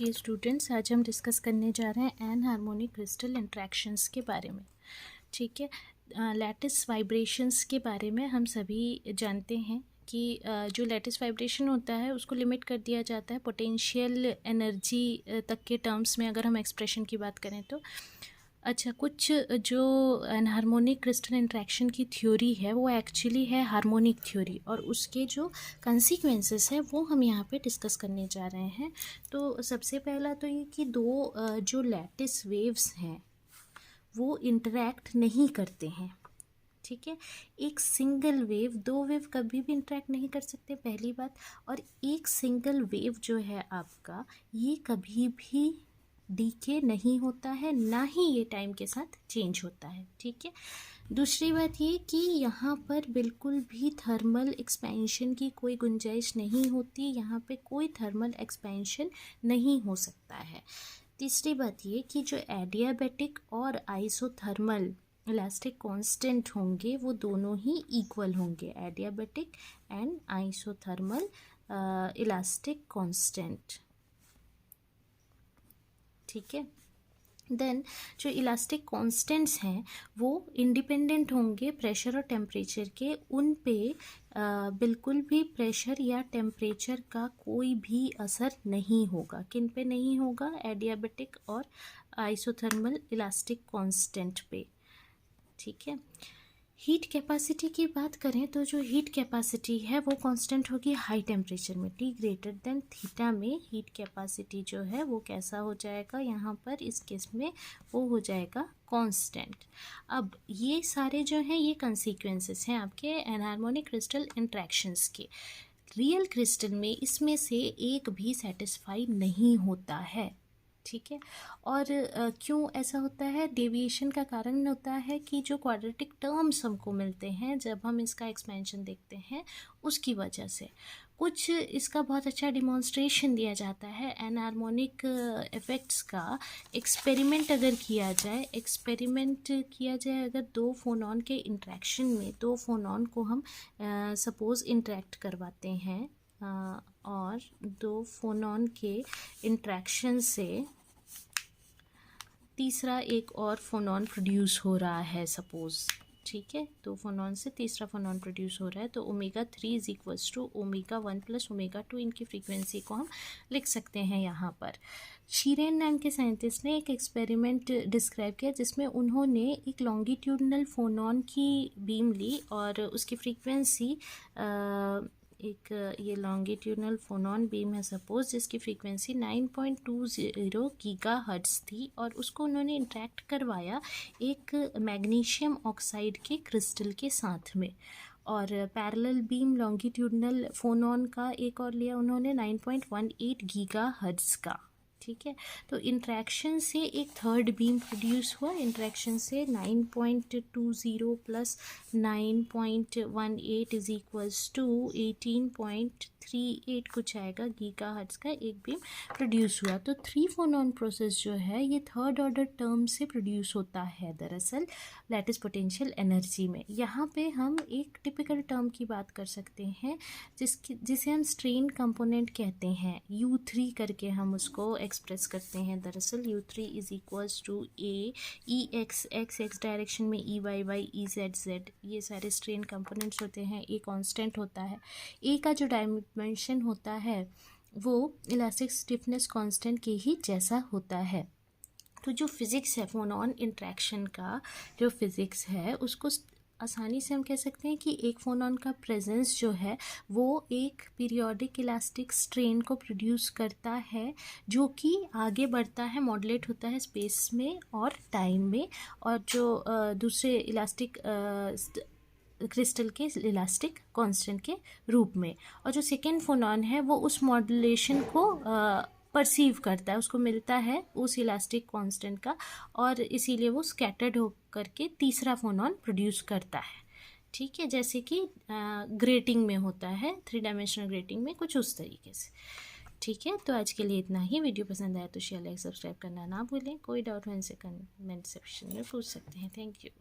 Dear students, आज हम discuss करने जा रहे हैं एनहार्मोनिक क्रिस्टल इंट्रैक्शंस के बारे में। ठीक है, लैटिस वाइब्रेशंस के बारे में हम सभी जानते हैं कि जो लैटिस वाइब्रेशन होता है उसको लिमिट कर दिया जाता है पोटेंशियल एनर्जी तक के टर्म्स में, अगर हम एक्सप्रेशन की बात करें तो। अच्छा, कुछ जो एनहार्मोनिक क्रिस्टल इंट्रैक्शन की थ्योरी है वो एक्चुअली है हार्मोनिक थ्योरी, और उसके जो कंसीक्वेंसेस है वो हम यहाँ पे डिस्कस करने जा रहे हैं। तो सबसे पहला तो ये कि दो जो लैटिस वेव्स हैं वो इंटरैक्ट नहीं करते हैं। ठीक है, एक सिंगल वेव, दो वेव कभी भी इंटरैक्ट नहीं कर सकते, पहली बात। और एक सिंगल वेव जो है आपका, ये कभी भी डीके नहीं होता है, ना ही ये टाइम के साथ चेंज होता है। ठीक है, दूसरी बात ये कि यहाँ पर बिल्कुल भी थर्मल एक्सपेंशन की कोई गुंजाइश नहीं होती, यहाँ पे कोई थर्मल एक्सपेंशन नहीं हो सकता है। तीसरी बात ये कि जो एडियाबैटिक और आइसोथर्मल इलास्टिक कांस्टेंट होंगे वो दोनों ही इक्वल होंगे, adiabatic and isothermal elastic constant. ठीक है, देन जो इलास्टिक कांस्टेंट्स हैं वो इंडिपेंडेंट होंगे प्रेशर और टेम्परेचर के, उन पे बिल्कुल भी प्रेशर या टेम्परेचर का कोई भी असर नहीं होगा। किन पे नहीं होगा? एडियाबैटिक और आइसोथर्मल इलास्टिक कांस्टेंट पे। ठीक है, हीट कैपेसिटी की बात करें तो जो हीट कैपेसिटी है वो कांस्टेंट होगी हाई टेम्परेचर में, T ग्रेटर देन थीटा में हीट कैपेसिटी जो है वो कैसा हो जाएगा, यहाँ पर इस केस में वो हो जाएगा कांस्टेंट। अब ये सारे जो हैं ये कंसीक्वेंसेस हैं आपके एनहार्मोनिक क्रिस्टल इंट्रैक्शंस के। रियल क्रिस्टल में इसमें से एक भी सेटिस्फाई नहीं होता है। ठीक है, और क्यों ऐसा होता है? डेविएशन का कारण होता है कि जो क्वाड्रेटिक टर्म्स हमको मिलते हैं जब हम इसका एक्सपेंशन देखते हैं, उसकी वजह से। कुछ इसका बहुत अच्छा डिमॉन्स्ट्रेशन दिया जाता है एनहार्मोनिक इफ़ेक्ट्स का। एक्सपेरिमेंट अगर किया जाए अगर दो फोनॉन के इंट्रैक्शन में, दो फोनॉन को हम सपोज़ इंटरेक्ट करवाते हैं और दो फोनॉन के इंट्रैक्शन से तीसरा एक और फोनॉन प्रोड्यूस हो रहा है सपोज़। ठीक है, दो फोनॉन से तीसरा फोनॉन प्रोड्यूस हो रहा है, तो omega 3 is equals to omega 1 plus omega 2, इनकी फ्रीक्वेंसी को हम लिख सकते हैं यहाँ पर। शीरेन नाम के साइंटिस्ट ने एक एक्सपेरिमेंट डिस्क्राइब किया जिसमें उन्होंने एक लॉन्गिट्यूडनल फोनॉन की बीम ली और उसकी फ्रीक्वेंसी एक ये लॉन्गिट्यूडनल फोनॉन बीम है सपोज, जिसकी फ्रीक्वेंसी 9.20 गीगाहर्ट्ज़ थी, और उसको उन्होंने इंटरेक्ट करवाया एक मैग्नीशियम ऑक्साइड के क्रिस्टल के साथ में। और पैरेलल बीम लॉन्गिट्यूडनल फोनॉन का एक और लिया उन्होंने 9.18 गीगाहर्ट्ज़ का। ठीक है, तो इंट्रैक्शन से एक थर्ड बीम प्रोड्यूस हुआ। इंट्रैक्शन से 9.20 प्लस 9.18 इज इक्वल्स टू 18.38 कुछ आएगा गीगाहर्ट्ज़ का एक बीम प्रोड्यूस हुआ। तो 3 फोनॉन प्रोसेस जो है ये थर्ड ऑर्डर टर्म से प्रोड्यूस होता है दरअसल लैटिस पोटेंशियल एनर्जी में। यहाँ पे हम एक टिपिकल टर्म की बात कर सकते हैं जिसे हम स्ट्रेन कंपोनेंट कहते हैं, U3 करके हम उसको एक्सप्रेस करते हैं। दरअसल U3 is equals to A E X X direction में, E Y Y, E Z Z, ये सारे स्ट्रेन कंपोनेंट्स होते हैं। ए कांस्टेंट होता है, ए का जो डायमेंशन होता है वो इलास्टिक स्टिफनेस कांस्टेंट के ही जैसा होता है। तो जो फिज़िक्स है फोनॉन इंट्रैक्शन का, जो फिज़िक्स है उसको आसानी से हम कह सकते हैं कि एक फोनॉन का प्रेजेंस जो है वो एक पीरियोडिक इलास्टिक स्ट्रेन को प्रोड्यूस करता है, जो कि आगे बढ़ता है, मॉडुलेट होता है स्पेस में और टाइम में, और जो दूसरे इलास्टिक क्रिस्टल के इलास्टिक कांस्टेंट के रूप में। और जो सेकेंड फोनॉन है वो उस मॉडुलेशन को परसीव करता है, उसको मिलता है उस इलास्टिक कांस्टेंट का, और इसीलिए वो स्कैटर्ड हो करके तीसरा फोनॉन प्रोड्यूस करता है। ठीक है, जैसे कि ग्रेटिंग में होता है, 3 डायमेंशनल ग्रेटिंग में, कुछ उस तरीके से। ठीक है, तो आज के लिए इतना ही। वीडियो पसंद आया तो शेयर, लाइक, सब्सक्राइब करना ना भूलें। कोई डाउट हो इनसे कमेंट सेक्शन में पूछ सकते हैं। Thank you.